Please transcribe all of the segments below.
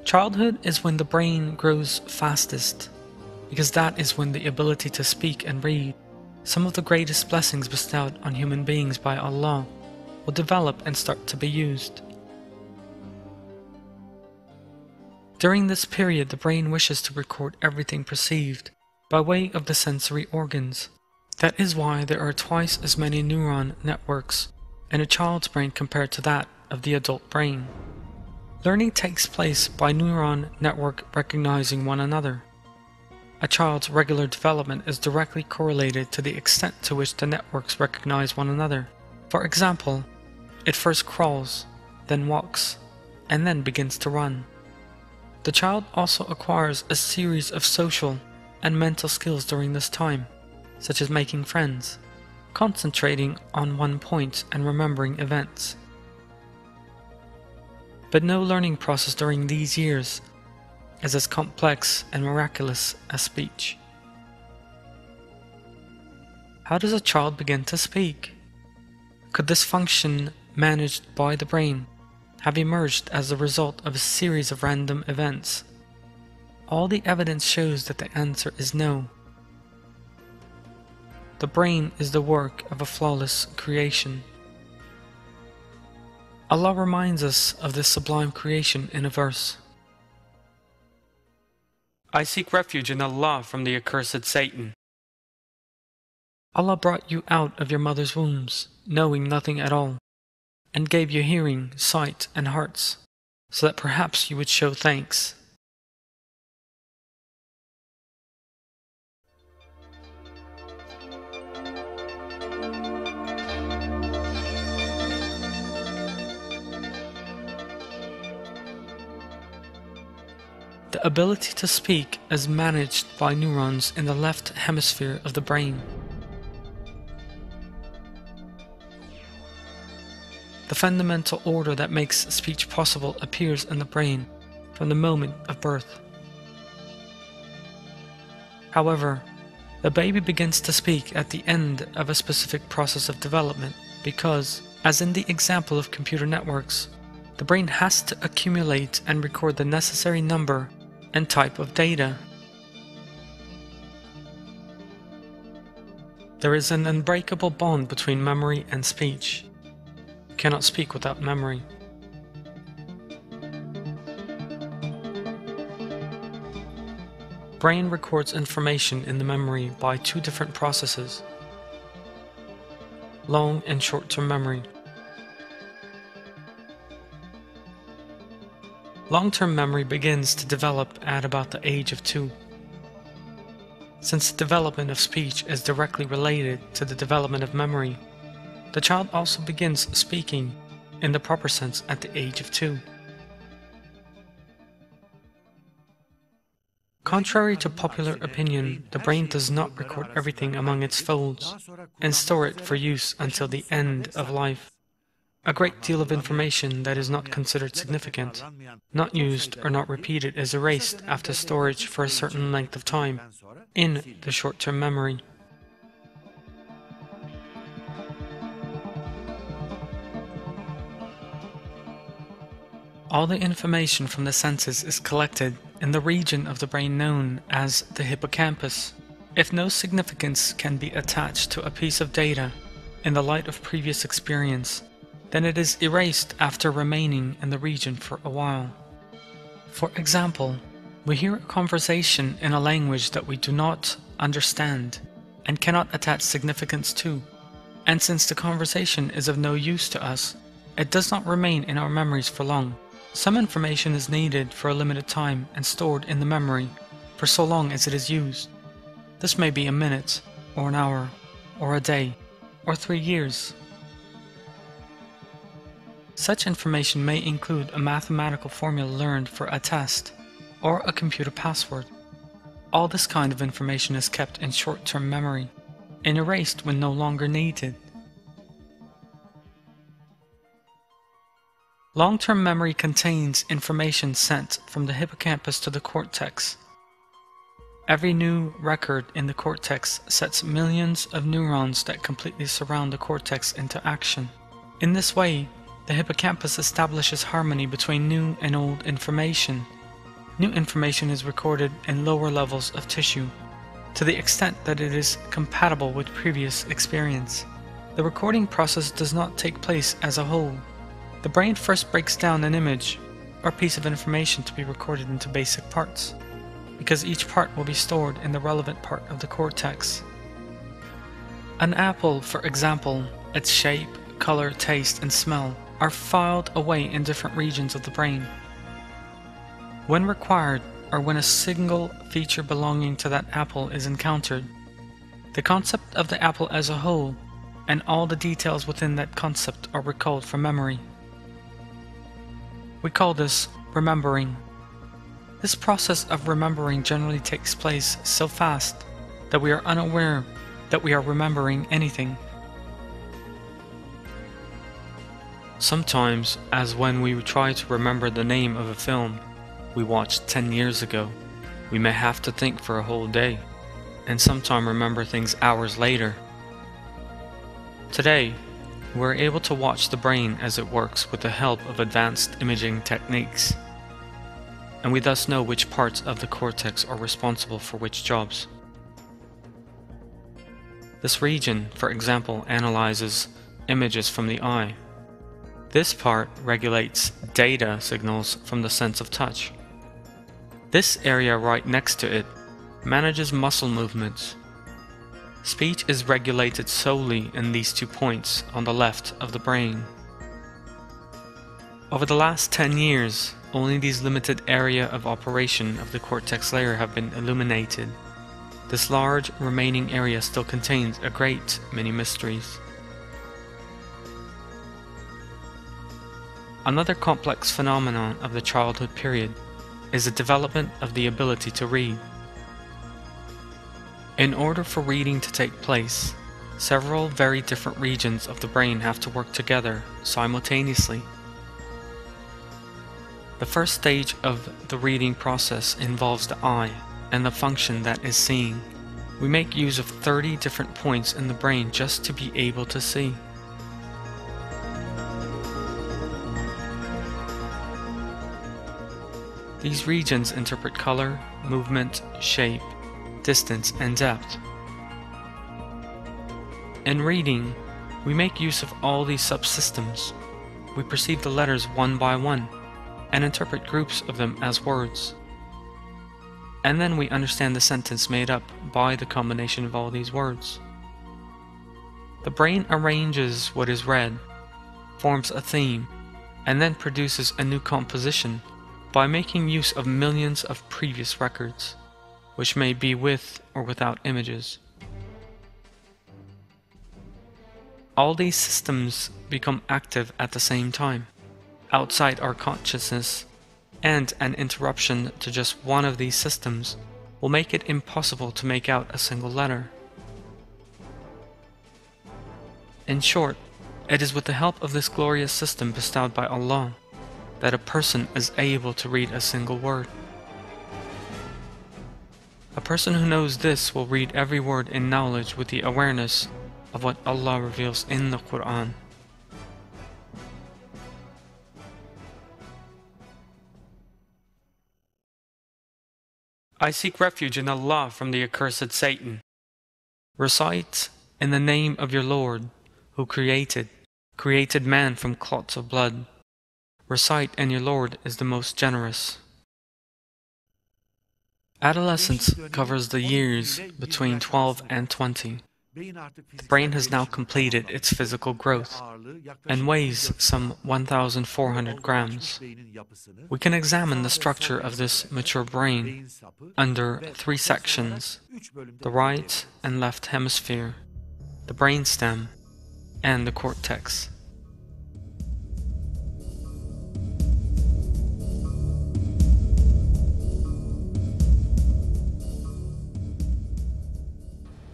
Childhood is when the brain grows fastest, because that is when the ability to speak and read, some of the greatest blessings bestowed on human beings by Allah, will develop and start to be used. During this period, the brain wishes to record everything perceived by way of the sensory organs. That is why there are twice as many neuron networks in a child's brain compared to that of the adult brain. Learning takes place by neuron network recognizing one another. A child's regular development is directly correlated to the extent to which the networks recognize one another. For example, it first crawls, then walks, and then begins to run. The child also acquires a series of social and mental skills during this time, such as making friends, concentrating on one point and remembering events. But no learning process during these years is as complex and miraculous as speech. How does a child begin to speak? Could this function managed by the brain have emerged as the result of a series of random events? All the evidence shows that the answer is no. The brain is the work of a flawless creation. Allah reminds us of this sublime creation in a verse. I seek refuge in Allah from the accursed Satan. Allah brought you out of your mother's wombs, knowing nothing at all, and gave you hearing, sight, and hearts, so that perhaps you would show thanks. The ability to speak is managed by neurons in the left hemisphere of the brain. The fundamental order that makes speech possible appears in the brain from the moment of birth. However, the baby begins to speak at the end of a specific process of development because, as in the example of computer networks, the brain has to accumulate and record the necessary number and type of data. There is an unbreakable bond between memory and speech. You cannot speak without memory. Brain records information in the memory by two different processes: long and short-term memory. Long-term memory begins to develop at about the age of 2. Since the development of speech is directly related to the development of memory, the child also begins speaking in the proper sense at the age of 2. Contrary to popular opinion, the brain does not record everything among its folds and store it for use until the end of life. A great deal of information that is not considered significant, not used or not repeated is erased after storage for a certain length of time in the short-term memory. All the information from the senses is collected in the region of the brain known as the hippocampus. If no significance can be attached to a piece of data in the light of previous experience, then it is erased after remaining in the region for a while. For example, we hear a conversation in a language that we do not understand and cannot attach significance to, and since the conversation is of no use to us, it does not remain in our memories for long. Some information is needed for a limited time and stored in the memory for so long as it is used. This may be a minute, or an hour, or a day, or 3 years. Such information may include a mathematical formula learned for a test, or a computer password. All this kind of information is kept in short-term memory and erased when no longer needed. Long-term memory contains information sent from the hippocampus to the cortex. Every new record in the cortex sets millions of neurons that completely surround the cortex into action. In this way, the hippocampus establishes harmony between new and old information, new information is recorded in lower levels of tissue, to the extent that it is compatible with previous experience. The recording process does not take place as a whole. The brain first breaks down an image or piece of information to be recorded into basic parts, because each part will be stored in the relevant part of the cortex. An apple, for example, its shape, color, taste, and smell are filed away in different regions of the brain. When required, or when a single feature belonging to that apple is encountered, the concept of the apple as a whole and all the details within that concept are recalled from memory. We call this remembering. This process of remembering generally takes place so fast that we are unaware that we are remembering anything. Sometimes, as when we try to remember the name of a film we watched 10 years ago, we may have to think for a whole day, and sometimes remember things hours later. Today, we're able to watch the brain as it works with the help of advanced imaging techniques, and we thus know which parts of the cortex are responsible for which jobs. This region, for example, analyzes images from the eye. This part regulates data signals from the sense of touch. This area right next to it manages muscle movements. Speech is regulated solely in these 2 points on the left of the brain. Over the last 10 years, only these limited area of operation of the cortex layer have been illuminated. This large remaining area still contains a great many mysteries. Another complex phenomenon of the childhood period is the development of the ability to read. In order for reading to take place, several very different regions of the brain have to work together simultaneously. The first stage of the reading process involves the eye and the function that is seeing. We make use of 30 different points in the brain just to be able to see. These regions interpret color, movement, shape, distance, and depth. In reading, we make use of all these subsystems. We perceive the letters one by one and interpret groups of them as words. And then we understand the sentence made up by the combination of all these words. The brain arranges what is read, forms a theme, and then produces a new composition by making use of millions of previous records, which may be with or without images. All these systems become active at the same time, outside our consciousness, and an interruption to just one of these systems will make it impossible to make out a single letter. In short, it is with the help of this glorious system bestowed by Allah that a person is able to read a single word. A person who knows this will read every word in knowledge with the awareness of what Allah reveals in the Quran. I seek refuge in Allah from the accursed Satan. Recite in the name of your Lord, who created man from clots of blood. Recite, and your Lord is the most generous. Adolescence covers the years between 12 and 20. The brain has now completed its physical growth and weighs some 1,400 grams. We can examine the structure of this mature brain under 3 sections: the right and left hemisphere, the brainstem, and the cortex.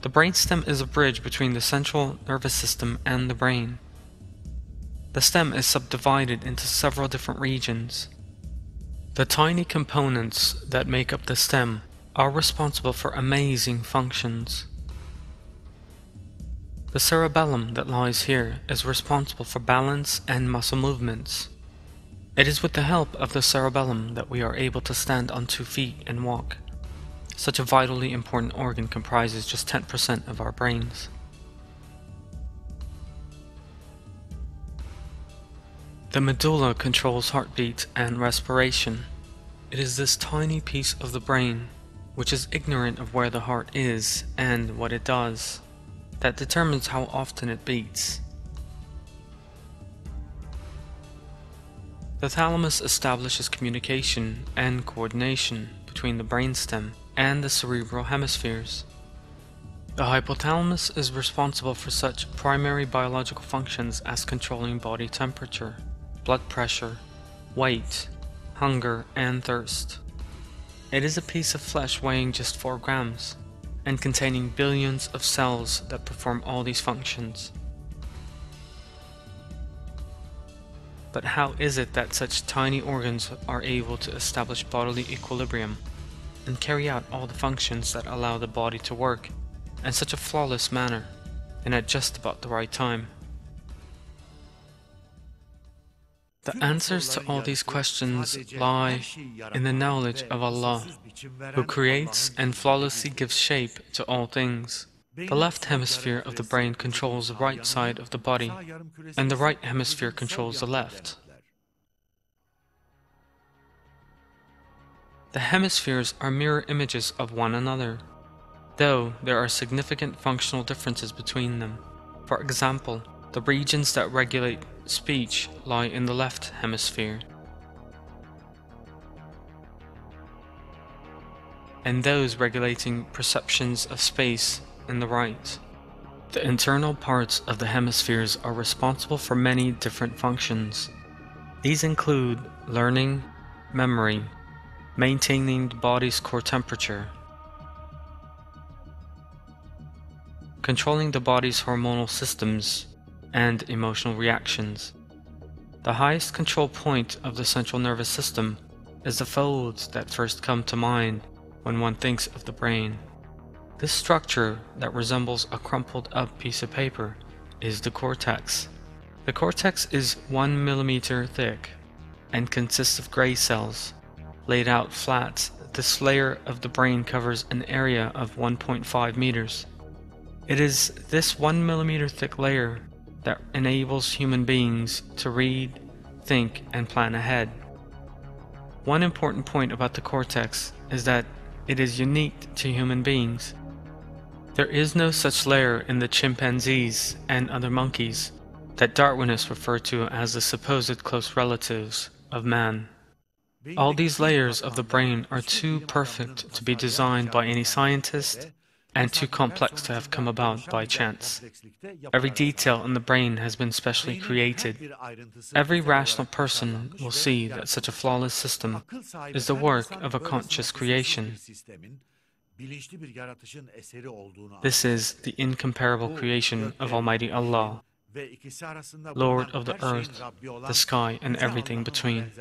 The brainstem is a bridge between the central nervous system and the brain. The stem is subdivided into several different regions. The tiny components that make up the stem are responsible for amazing functions. The cerebellum that lies here is responsible for balance and muscle movements. It is with the help of the cerebellum that we are able to stand on 2 feet and walk. Such a vitally important organ comprises just 10% of our brains. The medulla controls heartbeat and respiration. It is this tiny piece of the brain, which is ignorant of where the heart is and what it does, that determines how often it beats. The thalamus establishes communication and coordination between the brainstem and the cerebral hemispheres. The hypothalamus is responsible for such primary biological functions as controlling body temperature, blood pressure, weight, hunger, and thirst. It is a piece of flesh weighing just 4 grams and containing billions of cells that perform all these functions. But how is it that such tiny organs are able to establish bodily equilibrium and carry out all the functions that allow the body to work in such a flawless manner and at just about the right time? The answers to all these questions lie in the knowledge of Allah, who creates and flawlessly gives shape to all things. The left hemisphere of the brain controls the right side of the body, and the right hemisphere controls the left. The hemispheres are mirror images of one another, though there are significant functional differences between them. For example, the regions that regulate speech lie in the left hemisphere, and those regulating perceptions of space in the right. The internal parts of the hemispheres are responsible for many different functions. These include learning, memory, maintaining the body's core temperature, controlling the body's hormonal systems, and emotional reactions. The highest control point of the central nervous system is the folds that first come to mind when one thinks of the brain. This structure that resembles a crumpled up piece of paper is the cortex. The cortex is 1 millimeter thick and consists of gray cells laid out flat. This layer of the brain covers an area of 1.5 meters. It is this 1 millimeter thick layer that enables human beings to read, think, and plan ahead. One important point about the cortex is that it is unique to human beings. There is no such layer in the chimpanzees and other monkeys that Darwinists refer to as the supposed close relatives of man. All these layers of the brain are too perfect to be designed by any scientist and too complex to have come about by chance. Every detail in the brain has been specially created. Every rational person will see that such a flawless system is the work of a conscious creation. This is the incomparable creation of Almighty Allah, Lord of the earth, the sky, and everything between.